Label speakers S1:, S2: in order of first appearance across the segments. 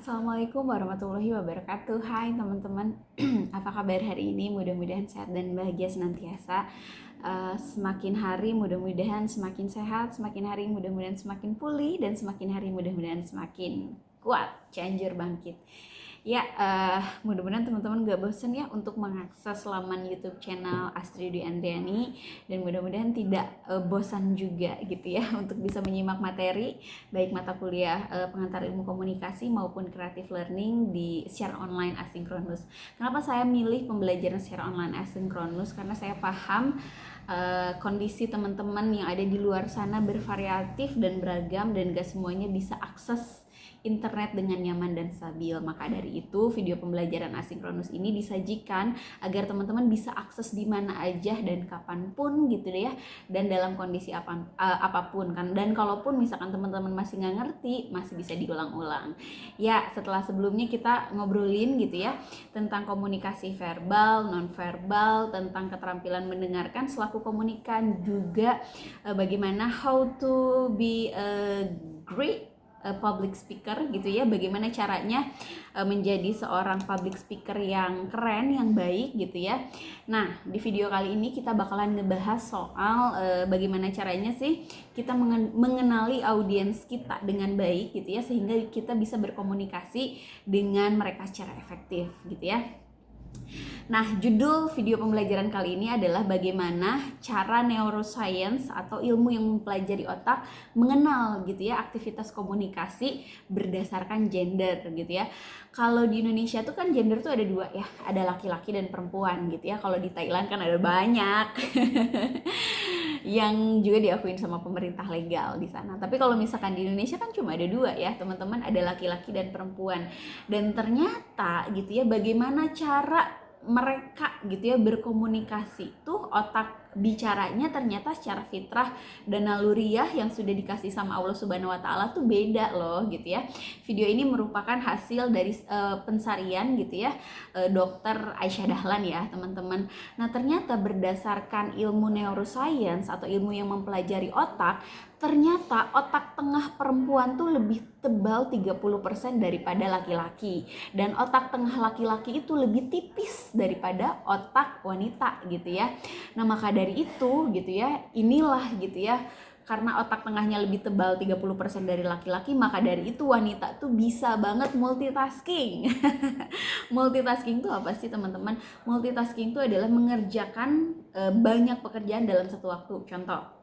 S1: Assalamualaikum warahmatullahi wabarakatuh. Hai teman-teman, apa kabar hari ini? Mudah-mudahan sehat dan bahagia senantiasa. Semakin hari mudah-mudahan semakin sehat, semakin hari mudah-mudahan semakin pulih, dan semakin hari mudah-mudahan semakin kuat, Cianjur bangkit. Ya, mudah-mudahan teman-teman gak bosan ya untuk mengakses laman YouTube channel Astri Dwi Andriani, dan mudah-mudahan tidak bosan juga gitu ya untuk bisa menyimak materi baik mata kuliah pengantar ilmu komunikasi maupun creative learning di secara online asinkronus. Kenapa saya milih pembelajaran secara online asinkronus? Karena saya paham kondisi teman-teman yang ada di luar sana bervariatif dan beragam, dan gak semuanya bisa akses internet dengan nyaman dan stabil. Maka dari itu video pembelajaran asinkronus ini disajikan agar teman-teman bisa akses di mana aja dan kapanpun gitu deh ya, dan dalam kondisi apapun kan. Dan kalaupun misalkan teman-teman masih nggak ngerti, masih bisa diulang-ulang ya. Setelah sebelumnya kita ngobrolin gitu ya tentang komunikasi verbal, non-verbal, tentang keterampilan mendengarkan selaku komunikan, juga bagaimana how to be a great public speaker gitu ya, bagaimana caranya menjadi seorang public speaker yang keren, yang baik gitu ya. Nah, di video kali ini kita bakalan ngebahas soal bagaimana caranya sih kita mengenali audiens kita dengan baik gitu ya, sehingga kita bisa berkomunikasi dengan mereka secara efektif gitu ya. Nah, judul video pembelajaran kali ini adalah bagaimana cara neuroscience atau ilmu yang mempelajari otak mengenal gitu ya aktivitas komunikasi berdasarkan gender gitu ya. Kalau di Indonesia tuh kan gender tuh ada dua ya, ada laki-laki dan perempuan gitu ya. Kalau di Thailand kan ada banyak yang juga diakuin sama pemerintah legal di sana. Tapi kalau misalkan di Indonesia kan cuma ada dua ya, teman-teman, ada laki-laki dan perempuan. Dan ternyata gitu ya, bagaimana cara mereka gitu ya berkomunikasi tuh, otak bicaranya ternyata secara fitrah dan naluriah yang sudah dikasih sama Allah Subhanahu wa taala tuh beda loh gitu ya. Video ini merupakan hasil dari pensarian gitu ya Dokter Aisyah Dahlan ya, teman-teman. Nah, ternyata berdasarkan ilmu neuroscience atau ilmu yang mempelajari otak, ternyata otak tengah perempuan tuh lebih tebal 30% daripada laki-laki, dan otak tengah laki-laki itu lebih tipis daripada otak wanita gitu ya. Nah, maka dari itu gitu ya, inilah gitu ya, karena otak tengahnya lebih tebal 30% dari laki-laki, maka dari itu wanita tuh bisa banget multitasking. Multitasking itu apa sih teman-teman? Multitasking itu adalah mengerjakan banyak pekerjaan dalam satu waktu. Contoh,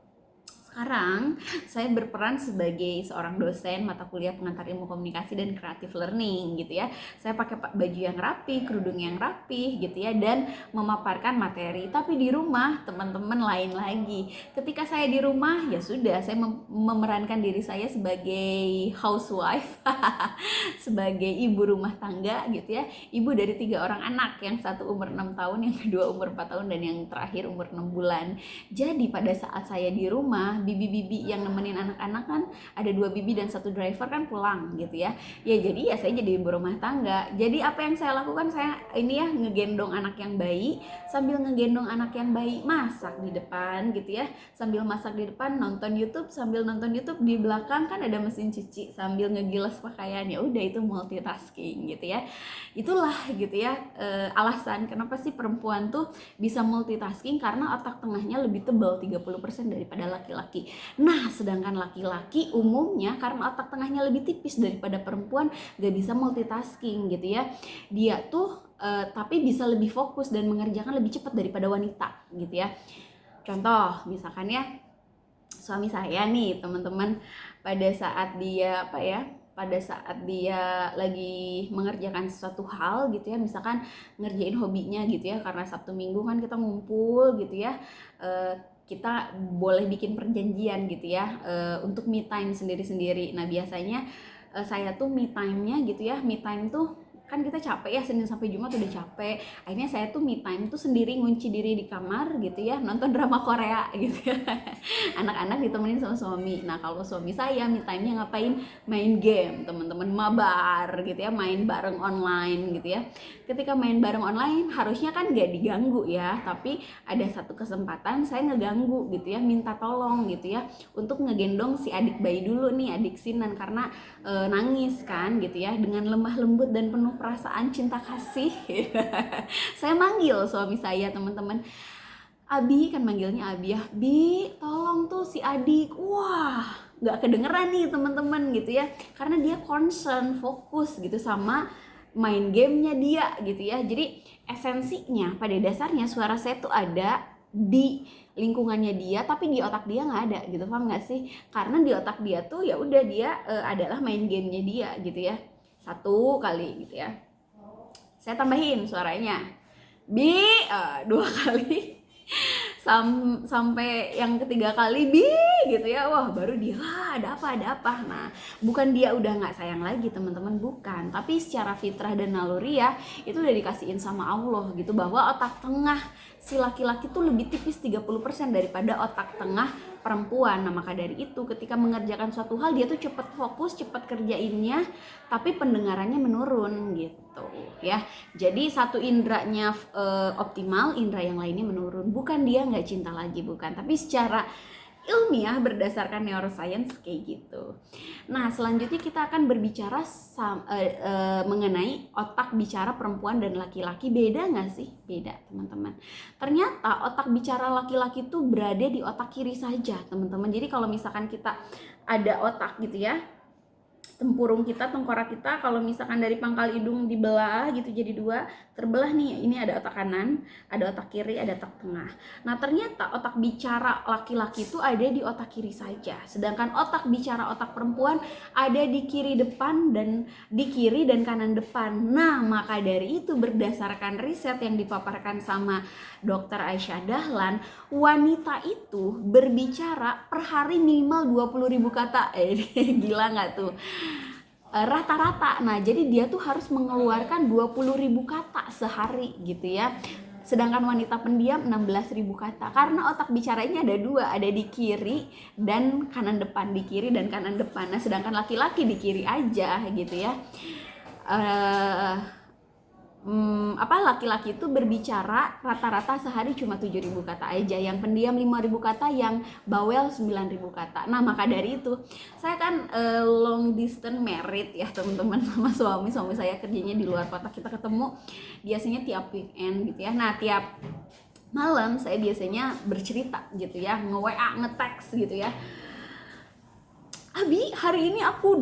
S1: sekarang saya berperan sebagai seorang dosen mata kuliah pengantar ilmu komunikasi dan creative learning gitu ya. Saya pakai baju yang rapi, kerudung yang rapi gitu ya, dan memaparkan materi. Tapi di rumah teman-teman lain lagi. Ketika saya di rumah ya sudah, saya memerankan diri saya sebagai housewife, sebagai ibu rumah tangga gitu ya. Ibu dari 3 orang anak, yang satu umur 6 tahun, yang kedua umur 4 tahun, dan yang terakhir umur 6 bulan. Jadi pada saat saya di rumah, bibi-bibi yang nemenin anak-anak kan ada 2 bibi dan 1 driver kan pulang gitu ya. Ya jadi ya saya jadi ibu rumah tangga. Jadi apa yang saya lakukan, saya ini ya ngegendong anak yang bayi, sambil ngegendong anak yang bayi masak di depan gitu ya. Sambil masak di depan nonton YouTube, sambil nonton YouTube di belakang kan ada mesin cuci sambil ngegilas pakaian. Ya udah, itu multitasking gitu ya. Itulah gitu ya alasan kenapa sih perempuan tuh bisa multitasking, karena otak tengahnya lebih tebal 30% daripada laki-laki. Nah, sedangkan laki-laki umumnya karena otak tengahnya lebih tipis daripada perempuan, gak bisa multitasking gitu ya. Dia tuh tapi bisa lebih fokus dan mengerjakan lebih cepat daripada wanita gitu ya. Contoh, misalkan ya suami saya nih teman-teman, pada saat dia pada saat dia lagi mengerjakan sesuatu hal gitu ya, misalkan ngerjain hobinya gitu ya, karena Sabtu Minggu kan kita ngumpul gitu ya, kita boleh bikin perjanjian gitu ya untuk me time sendiri-sendiri. Nah, biasanya saya tuh me time-nya gitu ya, me time tuh kan kita capek ya, Senin sampai Jumat udah capek. Akhirnya saya tuh me time tuh sendiri, ngunci diri di kamar gitu ya, nonton drama Korea gitu ya. Anak-anak ditemenin sama suami. Nah kalau suami saya me time-nya ngapain? Main game, teman-teman, mabar gitu ya, main bareng online gitu ya. Ketika main bareng online harusnya kan gak diganggu ya, tapi ada satu kesempatan saya ngeganggu gitu ya, minta tolong gitu ya untuk ngegendong si adik bayi dulu nih, adik Sinan, karena nangis kan gitu ya, dengan lemah lembut dan penuh perasaan cinta kasih. Saya manggil suami saya, teman-teman, Abi, kan manggilnya Abi ya, Bi tolong tuh si adik. Wah, nggak kedengeran nih teman-teman gitu ya, karena dia concern, fokus gitu sama main gamenya dia gitu ya. Jadi esensinya pada dasarnya suara saya tuh ada di lingkungannya dia, tapi di otak dia nggak ada gitu, paham nggak sih? Karena di otak dia tuh ya udah dia adalah main gamenya dia gitu ya. Satu kali gitu ya, saya tambahin suaranya, Bi, dua kali, sampai yang ketiga kali, Bi gitu ya, wah baru dia, ada apa. Nah bukan dia udah nggak sayang lagi teman-teman, bukan, tapi secara fitrah dan naluri ya itu udah dikasihin sama Allah gitu, bahwa otak tengah si laki-laki tuh lebih tipis 30% daripada otak tengah perempuan. Nah maka dari itu ketika mengerjakan suatu hal dia tuh cepet fokus, cepet kerjainnya, tapi pendengarannya menurun gitu ya. Jadi satu indranya optimal, indra yang lainnya menurun. Bukan dia nggak cinta lagi, bukan, tapi secara ilmiah berdasarkan neuroscience kayak gitu. Nah selanjutnya kita akan berbicara mengenai otak bicara perempuan dan laki-laki. Beda nggak sih? Beda teman-teman. Ternyata otak bicara laki-laki itu berada di otak kiri saja teman-teman. Jadi kalau misalkan kita ada otak gitu ya, tempurung kita, tengkorak kita, kalau misalkan dari pangkal hidung dibelah gitu jadi dua, terbelah nih, ini ada otak kanan, ada otak kiri, ada otak tengah. Nah ternyata otak bicara laki-laki itu ada di otak kiri saja, sedangkan otak bicara otak perempuan ada di kiri depan dan di kiri dan kanan depan. Nah maka dari itu berdasarkan riset yang dipaparkan sama Dr. Aisyah Dahlan, wanita itu berbicara per hari minimal 20.000 kata. Gila nggak tuh? Rata-rata. Nah jadi dia tuh harus mengeluarkan 20.000 kata sehari gitu ya. Sedangkan wanita pendiam 16.000 kata, karena otak bicaranya ada dua, ada di kiri dan kanan depan, di kiri dan kanan depan. Nah sedangkan laki-laki di kiri aja gitu ya. Laki-laki itu berbicara rata-rata sehari cuma 7.000 kata aja, yang pendiam 5.000 kata, yang bawel 9.000 kata. Nah maka dari itu saya kan long distance married ya teman-teman, sama suami saya kerjanya di luar kota. Kita ketemu biasanya tiap weekend gitu ya. Nah tiap malam saya biasanya bercerita gitu ya, nge-WA, nge-text gitu ya, Abi hari ini aku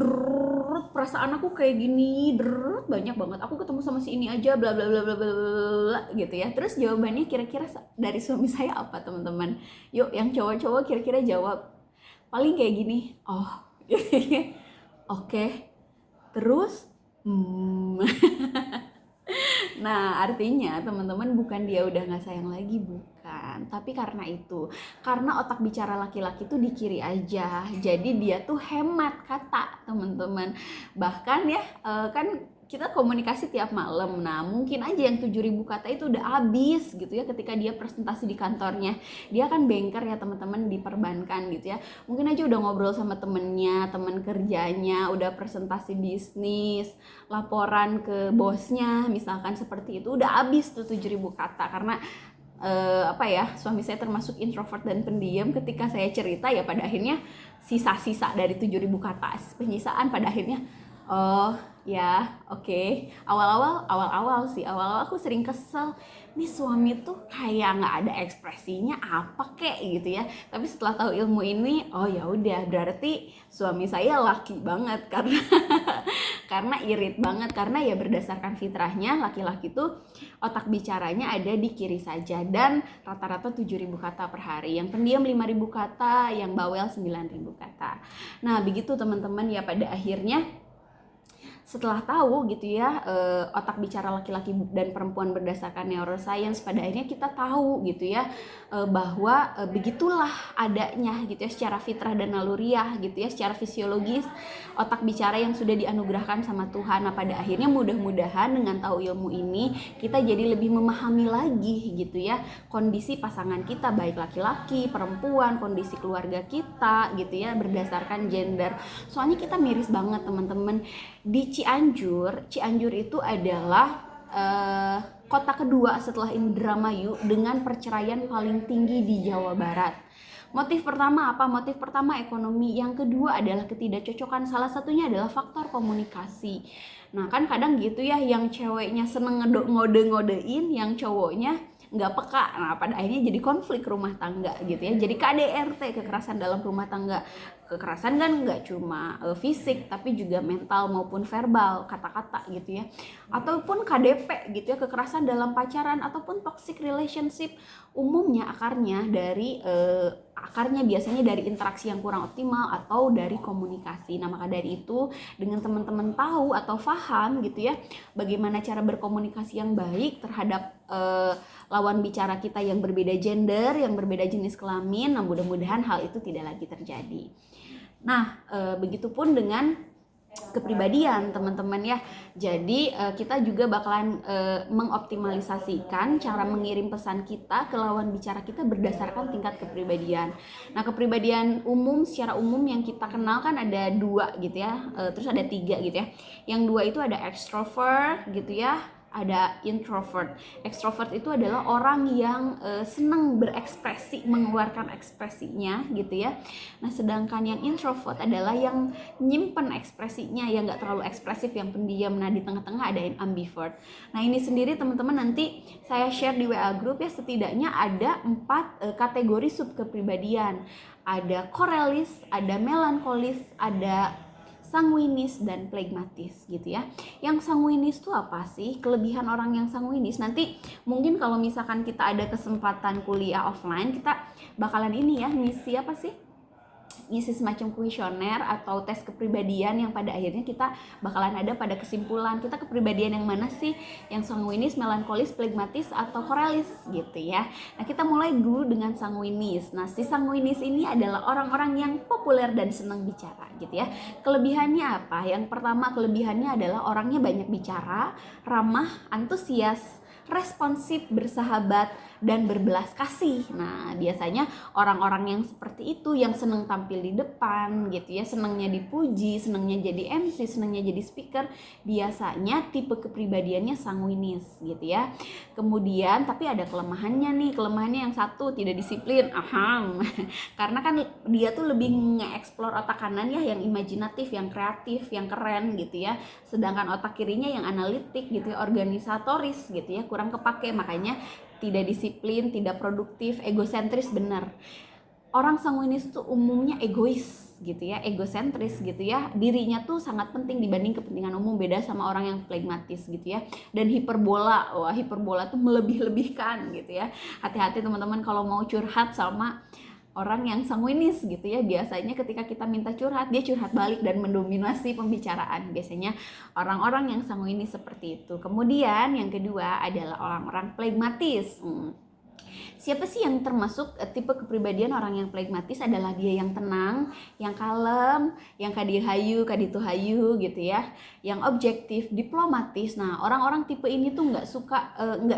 S1: perasaan aku kayak gini, banyak banget, aku ketemu sama si ini aja, bla bla bla bla bla gitu ya. Terus jawabannya kira-kira dari suami saya apa teman-teman? Yuk yang cowok-cowok kira-kira jawab. Paling kayak gini, oh oke. Terus Nah artinya teman-teman, bukan dia udah gak sayang lagi, bukan, tapi karena otak bicara laki-laki tuh di kiri aja, jadi dia tuh hemat kata teman-teman. Bahkan ya kan kita komunikasi tiap malam, nah mungkin aja yang 7.000 kata itu udah habis gitu ya ketika dia presentasi di kantornya. Dia kan banker ya teman-teman, di perbankan gitu ya, mungkin aja udah ngobrol sama temennya, teman kerjanya, udah presentasi bisnis, laporan ke bosnya misalkan seperti itu, udah habis tuh 7.000 kata. Karena suami saya termasuk introvert dan pendiam. Ketika saya cerita ya pada akhirnya sisa-sisa dari 7.000 kata penyisaan pada akhirnya, oh ya oke. Awal-awal aku sering kesel, nih suami tuh kayak nggak ada ekspresinya apa kek gitu ya. Tapi setelah tahu ilmu ini, oh ya udah, berarti suami saya laki banget karena irit banget, karena ya berdasarkan fitrahnya laki-laki tuh otak bicaranya ada di kiri saja, dan rata-rata 7.000 kata per hari, yang pendiam 5.000 kata, yang bawel 9.000 kata. Nah begitu teman-teman ya, pada akhirnya setelah tahu gitu ya otak bicara laki-laki dan perempuan berdasarkan neuroscience, pada akhirnya kita tahu gitu ya bahwa begitulah adanya gitu ya secara fitrah dan naluriah gitu ya, secara fisiologis otak bicara yang sudah dianugerahkan sama Tuhan. Nah pada akhirnya mudah-mudahan dengan tahu ilmu ini kita jadi lebih memahami lagi gitu ya kondisi pasangan kita, baik laki-laki, perempuan, kondisi keluarga kita gitu ya berdasarkan gender. Soalnya kita miris banget teman-teman, di Cianjur itu adalah kota kedua setelah Indramayu dengan perceraian paling tinggi di Jawa Barat. Motif pertama apa? Motif pertama ekonomi, yang kedua adalah ketidakcocokan, salah satunya adalah faktor komunikasi. Nah kan kadang gitu ya, yang ceweknya seneng ngode-ngodein, yang cowoknya nggak peka. Nah pada akhirnya jadi konflik rumah tangga gitu ya, jadi KDRT, kekerasan dalam rumah tangga. Kekerasan kan nggak cuma fisik tapi juga mental maupun verbal, kata-kata gitu ya, ataupun KDP gitu ya, kekerasan dalam pacaran ataupun toxic relationship. Umumnya akarnya biasanya dari interaksi yang kurang optimal atau dari komunikasi. Nah maka dari itu dengan teman-teman tahu atau paham gitu ya bagaimana cara berkomunikasi yang baik terhadap lawan bicara kita yang berbeda gender, yang berbeda jenis kelamin, nah mudah-mudahan hal itu tidak lagi terjadi. Nah begitupun dengan kepribadian teman-teman ya. Jadi kita juga bakalan mengoptimalisasikan cara mengirim pesan kita ke lawan bicara kita berdasarkan tingkat kepribadian. Nah kepribadian umum, secara umum yang kita kenal kan ada 2 gitu ya, terus ada 3 gitu ya. Yang 2 itu ada extrovert gitu ya, ada introvert. Extrovert itu adalah orang yang senang berekspresi, mengeluarkan ekspresinya gitu ya. Nah sedangkan yang introvert adalah yang nyimpen ekspresinya, yang nggak terlalu ekspresif, yang pendiam. Nah di tengah-tengah ada yang ambivert. Nah ini sendiri teman-teman nanti saya share di WA group ya, setidaknya ada 4 kategori sub kepribadian. Ada korelis, ada melankolis, ada sanguinis dan phlegmatis gitu ya. Yang sanguinis itu apa sih? Kelebihan orang yang sanguinis, nanti mungkin kalau misalkan kita ada kesempatan kuliah offline, kita bakalan ini ya, ngisi apa sih? Ngisi semacam kuesioner atau tes kepribadian yang pada akhirnya kita bakalan ada pada kesimpulan kita kepribadian yang mana sih, yang sanguinis, melankolis, phlegmatis atau korelis gitu ya. Nah kita mulai dulu dengan sanguinis. Nah si sanguinis ini adalah orang-orang yang populer dan senang bicara gitu ya. Kelebihannya apa? Yang pertama kelebihannya adalah orangnya banyak bicara, ramah, antusias, responsif, bersahabat, dan berbelas kasih. Nah biasanya orang-orang yang seperti itu yang senang tampil di depan gitu ya, senangnya dipuji, senangnya jadi MC, senangnya jadi speaker, biasanya tipe kepribadiannya sanguinis gitu ya. Kemudian tapi ada kelemahannya nih, kelemahannya yang satu, tidak disiplin. Karena kan dia tuh lebih nge-explore otak kanan ya, yang imajinatif, yang kreatif, yang keren gitu ya. Sedangkan otak kirinya yang analitik gitu ya, organisatoris gitu ya, kurang kepake, makanya tidak disiplin, tidak produktif, egosentris. Benar, orang sanguinis tuh umumnya egois gitu ya, egosentris gitu ya, dirinya tuh sangat penting dibanding kepentingan umum, beda sama orang yang phlegmatis gitu ya. Dan hiperbola, wah hiperbola tuh melebih-lebihkan gitu ya. Hati-hati teman-teman kalau mau curhat sama orang yang sanguinis gitu ya, biasanya ketika kita minta curhat, dia curhat balik dan mendominasi pembicaraan. Biasanya orang-orang yang sanguinis seperti itu. Kemudian yang kedua adalah orang-orang phlegmatis. Siapa sih yang termasuk tipe kepribadian orang yang phlegmatis? Adalah dia yang tenang, yang kalem, yang kadihayu, kadituhayu gitu ya, yang objektif, diplomatis. Nah orang-orang tipe ini tuh nggak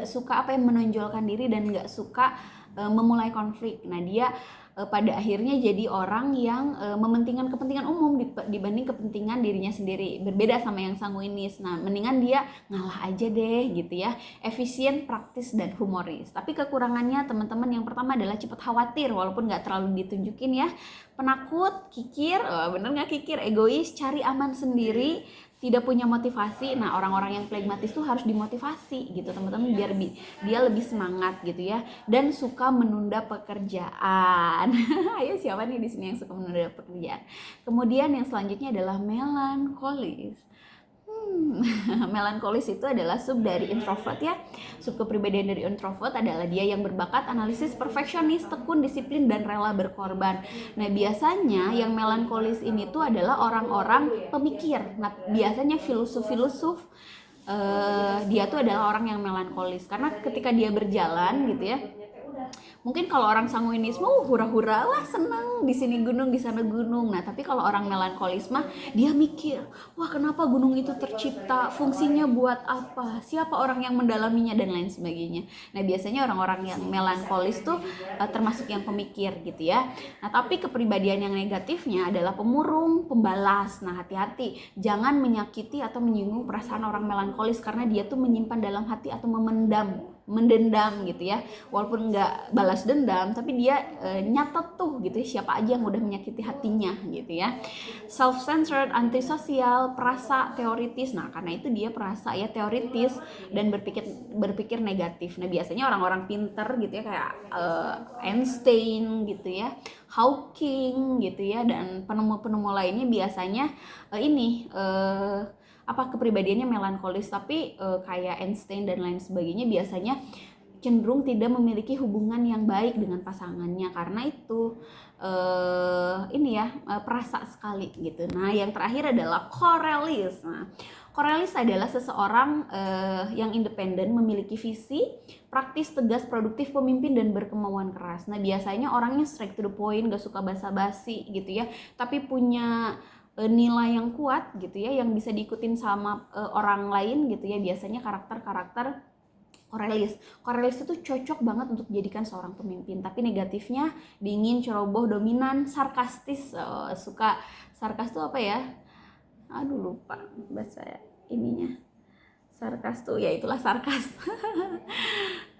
S1: suka apa yang menonjolkan diri dan nggak suka memulai konflik. Nah dia pada akhirnya jadi orang yang mementingkan kepentingan umum dibanding kepentingan dirinya sendiri, berbeda sama yang sanguinis. Nah mendingan dia ngalah aja deh gitu ya, efisien, praktis, dan humoris. Tapi kekurangannya teman-teman yang pertama adalah cepat khawatir, walaupun nggak terlalu ditunjukin ya, penakut, kikir, bener nggak kikir, egois, cari aman sendiri, tidak punya motivasi. Nah orang-orang yang phlegmatis tuh harus dimotivasi gitu teman-teman, biar dia lebih semangat gitu ya, dan suka menunda pekerjaan. Ayo siapa nih di sini yang suka menunda pekerjaan? Kemudian yang selanjutnya adalah melankolis. Melankolis itu adalah sub dari introvert ya. Sub kepribadian dari introvert adalah dia yang berbakat analisis, perfeksionis, tekun, disiplin, dan rela berkorban. Nah biasanya yang melankolis ini tuh adalah orang-orang pemikir. Nah biasanya filosof-filosof dia tuh adalah orang yang melankolis karena ketika dia berjalan gitu ya, mungkin kalau orang sanguinisme hura-hura, wah seneng di sini gunung di sana gunung. Nah tapi kalau orang melankolisme dia mikir, wah kenapa gunung itu tercipta, fungsinya buat apa, siapa orang yang mendalaminya, dan lain sebagainya. Nah biasanya orang-orang yang melankolis tuh termasuk yang pemikir gitu ya. Nah tapi kepribadian yang negatifnya adalah pemurung, pembalas. Nah hati-hati jangan menyakiti atau menyinggung perasaan orang melankolis karena dia tuh menyimpan dalam hati atau mendendam gitu ya. Walaupun nggak balas dendam tapi dia nyatet tuh gitu ya, siapa aja yang udah menyakiti hatinya gitu ya. Self-centered, antisosial, perasa, teoritis. Nah karena itu dia perasa ya, teoritis, dan berpikir negatif. Nah biasanya orang-orang pinter gitu ya kayak Einstein gitu ya, Hawking gitu ya, dan penemu-penemu lainnya biasanya kepribadiannya melankolis. Tapi kayak Einstein dan lain sebagainya biasanya cenderung tidak memiliki hubungan yang baik dengan pasangannya karena itu perasa sekali gitu. Nah yang terakhir adalah Corellis. Nah Corellis adalah seseorang yang independen, memiliki visi, praktis, tegas, produktif, pemimpin, dan berkemauan keras. Nah biasanya orangnya straight to the point, gak suka basa-basi gitu ya, tapi punya nilai yang kuat gitu ya, yang bisa diikutin sama orang lain gitu ya. Biasanya karakter-karakter Corellis itu cocok banget untuk dijadikan seorang pemimpin. Tapi negatifnya dingin, ceroboh, dominan, sarkastis. Suka sarkas tuh apa ya? Aduh lupa bahasa ininya. Sarkas tuh ya itulah sarkas.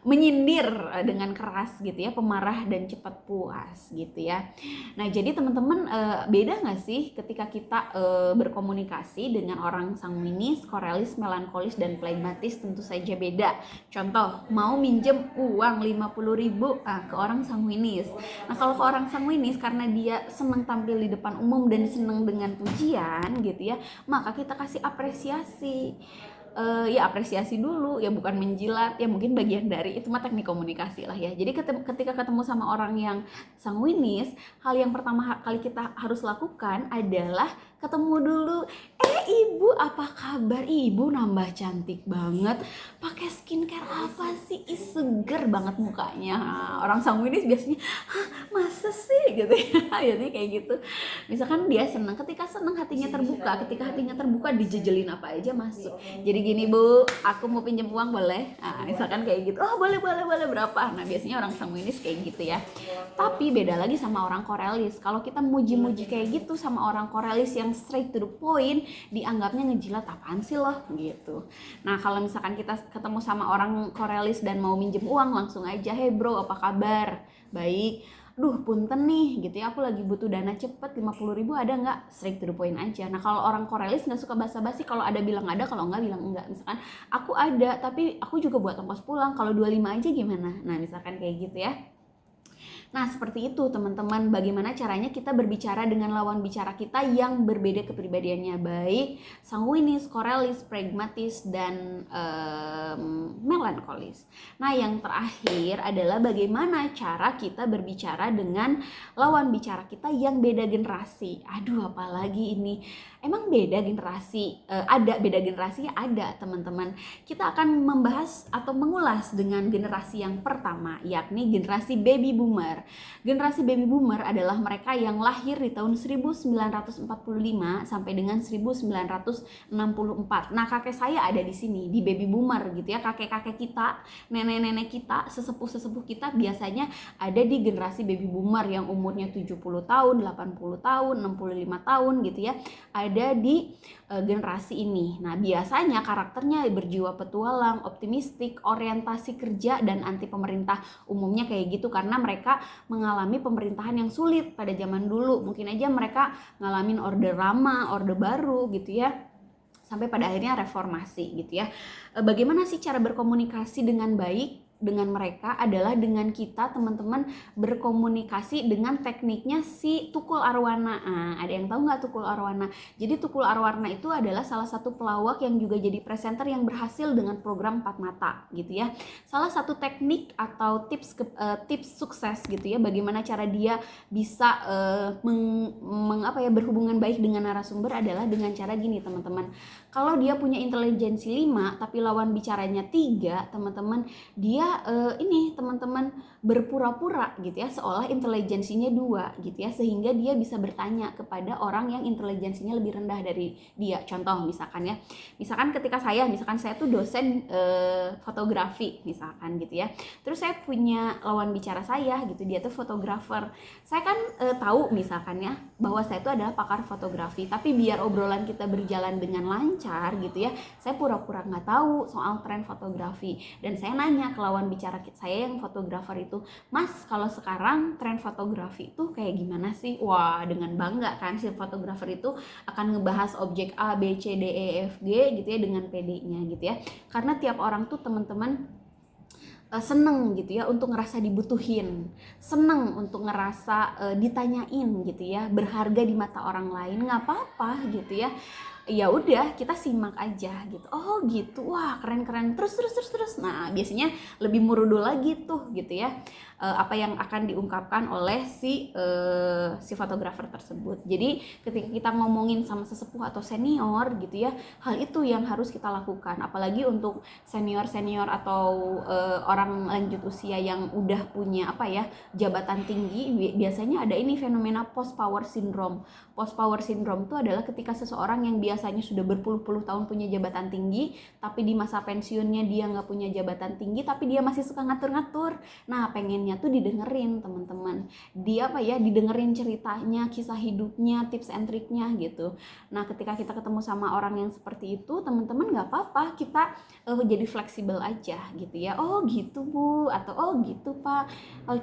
S1: Menyindir dengan keras gitu ya, pemarah dan cepat puas gitu ya. Nah jadi teman-teman beda nggak sih ketika kita berkomunikasi dengan orang sanguinis, Corellis, melankolis, dan phlegmatis? Tentu saja beda. Contoh, mau minjem uang 50.000 ke orang sanguinis. Nah kalau ke orang sanguinis karena dia senang tampil di depan umum dan senang dengan pujian gitu ya, maka kita kasih apresiasi. Apresiasi dulu ya, bukan menjilat ya, mungkin bagian dari itu mah teknik komunikasi lah ya. Jadi ketika ketemu sama orang yang sanguinis, hal yang pertama kali kita harus lakukan adalah ketemu dulu. Ibu apa kabar? Ibu nambah cantik banget, pakai skincare apa sih? Seger banget mukanya. Orang sanguinis biasanya, hah masa sih gitu ya. Jadi kayak gitu. Misalkan dia senang, ketika senang hatinya terbuka, ketika hatinya terbuka dijejelin apa aja masuk. Jadi gini bu, aku mau pinjam uang boleh? Nah, misalkan kayak gitu, oh boleh berapa? Nah biasanya orang sanguinis kayak gitu ya. Tapi beda lagi sama orang Corellis. Kalau kita muji-muji kayak gitu sama orang Corellis yang straight to the point, dianggapnya ngejilat, apaan sih loh gitu. Nah kalau misalkan kita ketemu sama orang Corellis dan mau minjem uang, langsung aja, hey bro apa kabar? Baik. Duh punten nih gitu ya, aku lagi butuh dana cepet 50.000 ada nggak? Straight to the point aja. Nah kalau orang Corellis nggak suka basa-basi, kalau ada bilang ada, kalau nggak bilang enggak. Misalkan aku ada tapi aku juga buat ongkos pulang, kalau 25 aja gimana? Nah misalkan kayak gitu ya. Nah seperti itu teman-teman, bagaimana caranya kita berbicara dengan lawan bicara kita yang berbeda kepribadiannya, baik sanguinis, Corellis, pragmatis, dan melankolis. Nah yang terakhir adalah bagaimana cara kita berbicara dengan lawan bicara kita yang beda generasi. Aduh apalagi ini, emang beda generasi? Ada beda generasi, ada teman-teman. Kita akan membahas atau mengulas dengan generasi yang pertama, yakni generasi baby boomer. Generasi baby boomer adalah mereka yang lahir di tahun 1945 sampai dengan 1964. Nah, kakek saya ada di sini di baby boomer gitu ya. Kakek-kakek kita, nenek-nenek kita, sesepuh-sesepuh kita biasanya ada di generasi baby boomer yang umurnya 70 tahun, 80 tahun, 65 tahun gitu ya. Ada di generasi ini. Nah, biasanya karakternya berjiwa petualang, optimistik, orientasi kerja, dan anti pemerintah. Umumnya kayak gitu karena mereka mengalami pemerintahan yang sulit pada zaman dulu. Mungkin aja mereka ngalamin Orde Lama, Orde Baru gitu ya, sampai pada akhirnya reformasi gitu ya. Bagaimana sih cara berkomunikasi dengan baik dengan mereka adalah dengan kita teman-teman berkomunikasi dengan tekniknya si Tukul Arwana. Ada yang tahu nggak Tukul Arwana? Jadi Tukul Arwana itu adalah salah satu pelawak yang juga jadi presenter yang berhasil dengan program Empat Mata gitu ya. Salah satu teknik atau tips sukses gitu ya, bagaimana cara dia bisa berhubungan baik dengan narasumber adalah dengan cara gini teman-teman. Kalau dia punya intelijensi 5 tapi lawan bicaranya 3, teman-teman, dia teman-teman berpura-pura gitu ya seolah intelijensinya 2 gitu ya, sehingga dia bisa bertanya kepada orang yang intelijensinya lebih rendah dari dia. Contoh misalkan ketika saya tuh dosen fotografi misalkan gitu ya, terus saya punya lawan bicara saya gitu, dia tuh fotografer. Saya kan tahu misalkan ya bahwa saya itu adalah pakar fotografi, tapi biar obrolan kita berjalan dengan lancar gitu ya, saya pura-pura nggak tahu soal tren fotografi, dan saya nanya ke lawan bicara saya yang fotografer itu, Mas, kalau sekarang tren fotografi itu kayak gimana sih? Wah, dengan bangga kan si fotografer itu akan ngebahas objek A, B, C, D, E, F, G gitu ya dengan PD-nya gitu ya, karena tiap orang tuh teman-teman seneng gitu ya untuk ngerasa dibutuhin, seneng untuk ngerasa ditanyain gitu ya, berharga di mata orang lain. Nggak apa-apa gitu ya, ya udah kita simak aja gitu. Oh gitu, wah keren terus. Nah biasanya lebih murudu lagi tuh gitu ya, apa yang akan diungkapkan oleh si fotografer tersebut. Jadi ketika kita ngomongin sama sesepuh atau senior gitu ya, hal itu yang harus kita lakukan. Apalagi untuk senior atau orang lanjut usia yang udah punya jabatan tinggi, biasanya ada ini fenomena post power syndrome. Post power syndrome itu adalah ketika seseorang yang biasanya sudah berpuluh-puluh tahun punya jabatan tinggi, tapi di masa pensiunnya dia nggak punya jabatan tinggi, tapi dia masih suka ngatur-ngatur. Nah pengennya tuh didengerin teman-teman, dia didengerin ceritanya, kisah hidupnya, tips and triknya gitu. Nah ketika kita ketemu sama orang yang seperti itu, teman-teman nggak apa-apa, kita jadi fleksibel aja gitu ya. Oh gitu Bu, atau oh gitu Pak,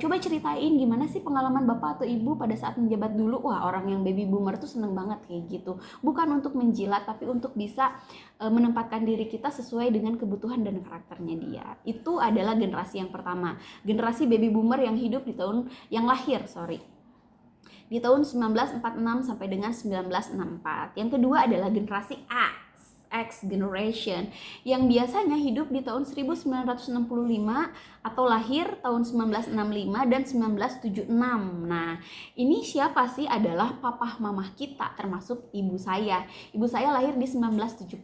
S1: coba ceritain gimana sih pengalaman Bapak atau Ibu pada saat menjabat dulu. Wah, orang yang baby boomer tuh seneng banget kayak gitu, bukan untuk menjilat tapi untuk bisa menempatkan diri kita sesuai dengan kebutuhan dan karakternya dia. Itu adalah generasi yang pertama, generasi baby boomer yang hidup di tahun di tahun 1946 sampai dengan 1964. Yang kedua adalah generasi X generation yang biasanya hidup di tahun 1965 atau lahir tahun 1965 dan 1976. Nah, ini siapa sih? Adalah papa mamah kita, termasuk ibu saya. Ibu saya lahir di 1970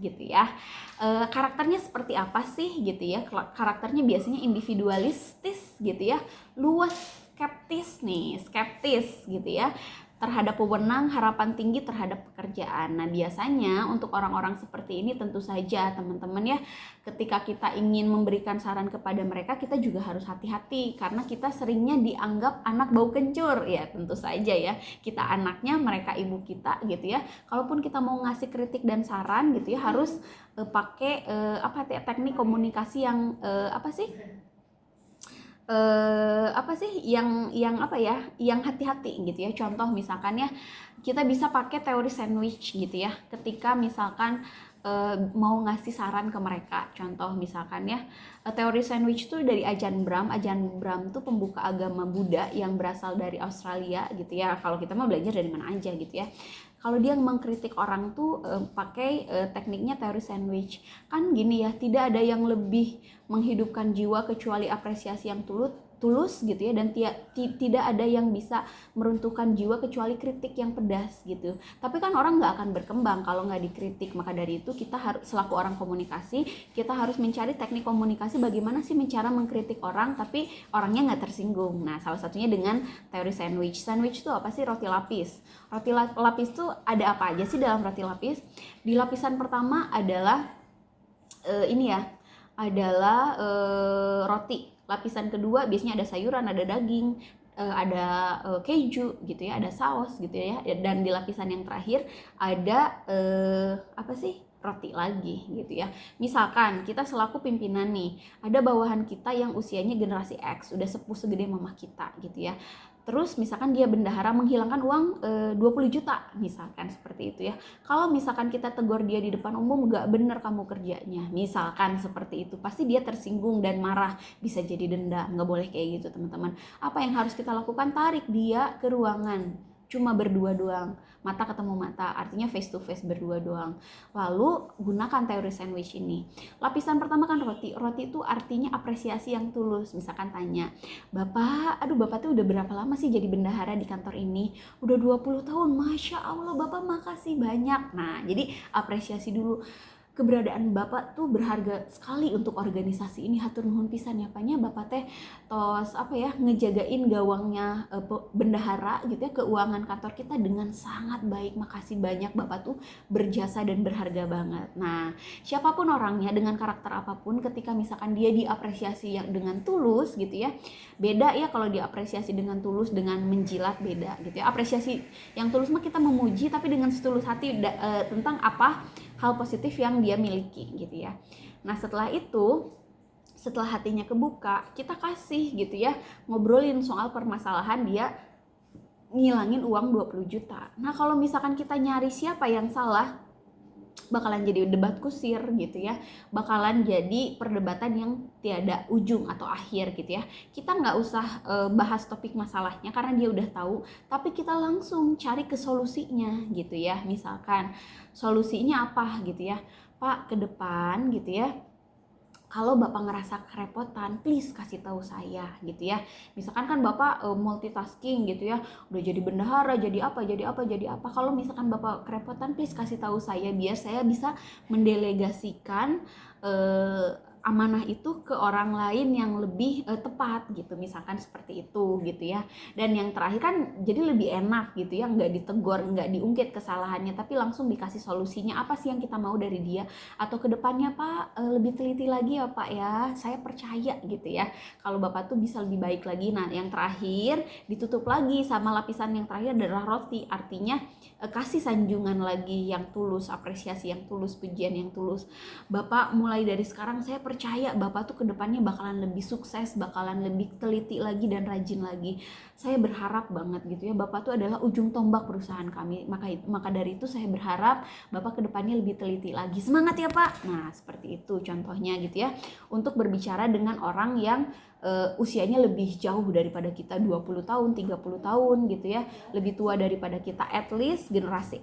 S1: gitu ya. Karakternya seperti apa sih gitu ya? Karakternya biasanya individualistis gitu ya, luas, skeptis gitu ya terhadap wewenang, harapan tinggi terhadap pekerjaan. Nah biasanya untuk orang-orang seperti ini tentu saja teman-teman ya, ketika kita ingin memberikan saran kepada mereka, kita juga harus hati-hati karena kita seringnya dianggap anak bau kencur. Ya tentu saja ya, kita anaknya, mereka ibu kita gitu ya. Kalaupun kita mau ngasih kritik dan saran gitu ya, harus pakai teknik komunikasi yang yang hati-hati gitu ya. Contoh misalkan ya, kita bisa pakai teori sandwich gitu ya ketika misalkan mau ngasih saran ke mereka. Contoh misalkan ya, teori sandwich itu dari Ajahn Brahm. Ajahn Brahm itu pembuka agama Buddha yang berasal dari Australia gitu ya. Kalau kita mau belajar dari mana aja gitu ya. Kalau dia mengkritik orang tuh pakai tekniknya teori sandwich. Kan gini ya, tidak ada yang lebih menghidupkan jiwa kecuali apresiasi yang tulus gitu ya, dan tidak ada yang bisa meruntuhkan jiwa kecuali kritik yang pedas gitu. Tapi kan orang nggak akan berkembang kalau nggak dikritik. Maka dari itu kita harus, selaku orang komunikasi, kita harus mencari teknik komunikasi bagaimana sih cara mengkritik orang tapi orangnya nggak tersinggung. Nah salah satunya dengan teori sandwich. Sandwich itu apa sih? Roti lapis. Roti lapis itu ada apa aja sih dalam roti lapis? Di lapisan pertama adalah roti. Lapisan kedua biasanya ada sayuran, ada daging, ada keju gitu ya, ada saus gitu ya. Dan di lapisan yang terakhir ada roti lagi gitu ya. Misalkan kita selaku pimpinan nih, ada bawahan kita yang usianya generasi X, udah sepuh segede mama kita gitu ya. Terus misalkan dia bendahara menghilangkan uang 20 juta, misalkan seperti itu ya. Kalau misalkan kita tegur dia di depan umum, gak bener kamu kerjanya, misalkan seperti itu, pasti dia tersinggung dan marah, bisa jadi denda. Nggak boleh kayak gitu teman-teman. Apa yang harus kita lakukan? Tarik dia ke ruangan, cuma berdua doang, mata ketemu mata, artinya face to face, berdua doang. Lalu gunakan teori sandwich ini. Lapisan pertama kan roti itu artinya apresiasi yang tulus. Misalkan tanya, Bapak, aduh Bapak tuh udah berapa lama sih jadi bendahara di kantor ini? Udah 20 tahun, Masya Allah Bapak, makasih banyak. Nah, jadi apresiasi dulu. Keberadaan Bapak tuh berharga sekali untuk organisasi ini, hatur nuhun pisan ya Paknya, Bapak teh tos ngejagain gawangnya bendahara gitu ya, keuangan kantor kita dengan sangat baik, makasih banyak, Bapak tuh berjasa dan berharga banget. Nah, siapapun orangnya dengan karakter apapun, ketika misalkan dia diapresiasi yang dengan tulus gitu ya, beda ya kalau diapresiasi dengan tulus dengan menjilat, beda gitu ya. Apresiasi yang tulus mah kita memuji tapi dengan setulus hati tentang apa hal positif yang dia miliki gitu ya. Nah, setelah itu, setelah hatinya kebuka, kita kasih gitu ya, ngobrolin soal permasalahan dia ngilangin uang 20 juta. Nah, kalau misalkan kita nyari siapa yang salah, bakalan jadi debat kusir gitu ya, bakalan jadi perdebatan yang tiada ujung atau akhir gitu ya. Kita nggak usah bahas topik masalahnya karena dia udah tahu, tapi kita langsung cari ke solusinya gitu ya. Misalkan solusinya apa gitu ya, Pak, ke depan gitu ya, kalau Bapak ngerasa kerepotan, please kasih tahu saya gitu ya. Misalkan kan Bapak multitasking gitu ya, udah jadi bendahara, jadi apa. Kalau misalkan Bapak kerepotan, please kasih tahu saya biar saya bisa mendelegasikan amanah itu ke orang lain yang lebih tepat gitu, misalkan seperti itu gitu ya. Dan yang terakhir kan jadi lebih enak gitu ya, nggak ditegur, nggak diungkit kesalahannya, tapi langsung dikasih solusinya, apa sih yang kita mau dari dia, atau kedepannya Pak lebih teliti lagi ya Pak ya, saya percaya gitu ya kalau Bapak tuh bisa lebih baik lagi. Nah, yang terakhir ditutup lagi sama lapisan yang terakhir adalah roti, artinya kasih sanjungan lagi yang tulus, apresiasi yang tulus, pujian yang tulus. Bapak, mulai dari sekarang saya percaya Bapak tuh kedepannya bakalan lebih sukses, bakalan lebih teliti lagi dan rajin lagi. Saya berharap banget gitu ya, Bapak tuh adalah ujung tombak perusahaan kami. Maka dari itu saya berharap Bapak kedepannya lebih teliti lagi. Semangat ya Pak. Nah, seperti itu contohnya gitu ya. Untuk berbicara dengan orang yang usianya lebih jauh daripada kita, 20 tahun, 30 tahun gitu ya. Lebih tua daripada kita, at least generasi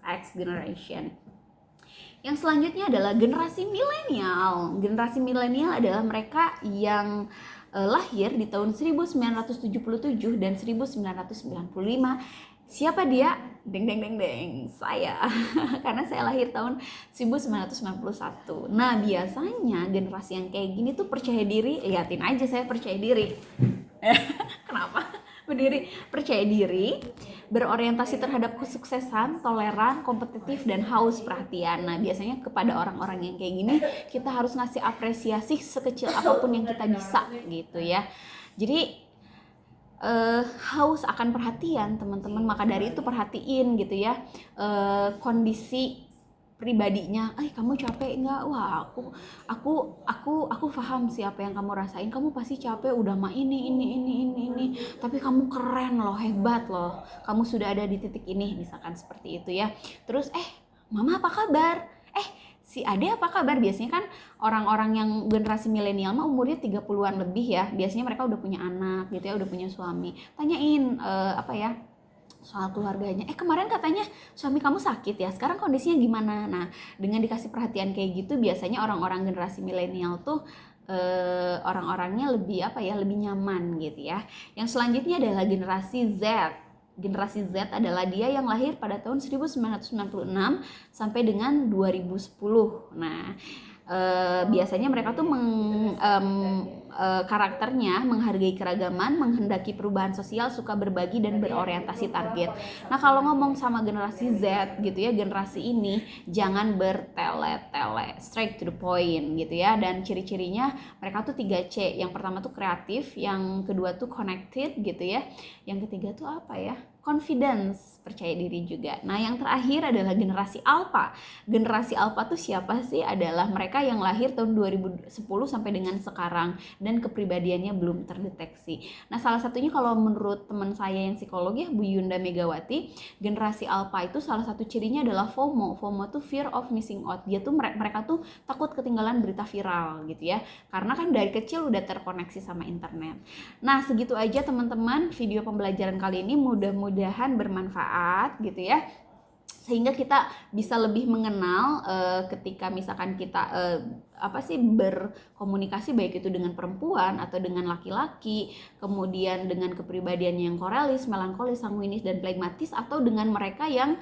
S1: X generation. Yang selanjutnya adalah generasi milenial. Generasi milenial adalah mereka yang lahir di tahun 1977 dan 1995. Siapa dia? Deng, saya. Karena saya lahir tahun 1991. Nah, biasanya generasi yang kayak gini tuh percaya diri, liatin aja saya percaya diri. Kenapa? Percaya diri, berorientasi terhadap kesuksesan, toleran, kompetitif, dan haus perhatian. Nah, biasanya kepada orang-orang yang kayak gini, kita harus ngasih apresiasi sekecil apapun yang kita bisa gitu ya. Jadi haus akan perhatian teman-teman, maka dari itu perhatiin gitu ya kondisi pribadinya. Kamu capek nggak? Wah, aku paham sih apa yang kamu rasain. Kamu pasti capek, udah mah ini. Tapi kamu keren loh, hebat loh. Kamu sudah ada di titik ini, misalkan seperti itu ya. Terus Mama apa kabar? Si Ade apa kabar? Biasanya kan orang-orang yang generasi milenial mah umurnya 30-an lebih ya. Biasanya mereka udah punya anak gitu ya, udah punya suami. Tanyain soal keluarganya. Kemarin katanya suami kamu sakit ya, sekarang kondisinya gimana? Nah, dengan dikasih perhatian kayak gitu, biasanya orang-orang generasi milenial tuh orang-orangnya lebih lebih nyaman gitu ya. Yang selanjutnya adalah generasi Z. Generasi Z adalah dia yang lahir pada tahun 1996 sampai dengan 2010. Nah, biasanya mereka tuh karakternya menghargai keragaman, menghendaki perubahan sosial, suka berbagi dan berorientasi target. Nah, kalau ngomong sama generasi Z gitu ya, generasi ini jangan bertele-tele, straight to the point gitu ya. Dan ciri-cirinya mereka tuh 3C. Yang pertama tuh kreatif, yang kedua tuh connected gitu ya. Yang ketiga tuh apa ya? confidence, percaya diri juga. Nah, yang terakhir adalah generasi alpha. Generasi alpha tuh siapa sih? Adalah mereka yang lahir tahun 2010 sampai dengan sekarang dan kepribadiannya belum terdeteksi. Nah, salah satunya kalau menurut teman saya yang psikolog ya, Bu Yunda Megawati, generasi alpha itu salah satu cirinya adalah FOMO. FOMO tuh fear of missing out. Dia tuh mereka tuh takut ketinggalan berita viral gitu ya. Karena kan dari kecil udah terkoneksi sama internet. Nah, segitu aja teman-teman video pembelajaran kali ini, mudah-mudahan bermanfaat gitu ya. Sehingga kita bisa lebih mengenal ketika misalkan kita berkomunikasi baik itu dengan perempuan atau dengan laki-laki, kemudian dengan kepribadian yang korealis, melankolis, sanguinis, dan phlegmatis, atau dengan mereka yang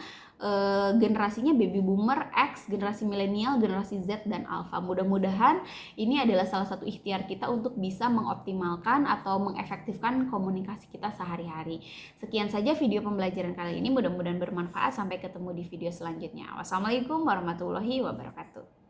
S1: generasinya baby boomer, X, generasi milenial, generasi Z, dan alpha. Mudah-mudahan ini adalah salah satu ikhtiar kita untuk bisa mengoptimalkan atau mengefektifkan komunikasi kita sehari-hari. Sekian saja video pembelajaran kali ini, mudah-mudahan bermanfaat. Sampai ketemu di video selanjutnya. Wassalamualaikum warahmatullahi wabarakatuh.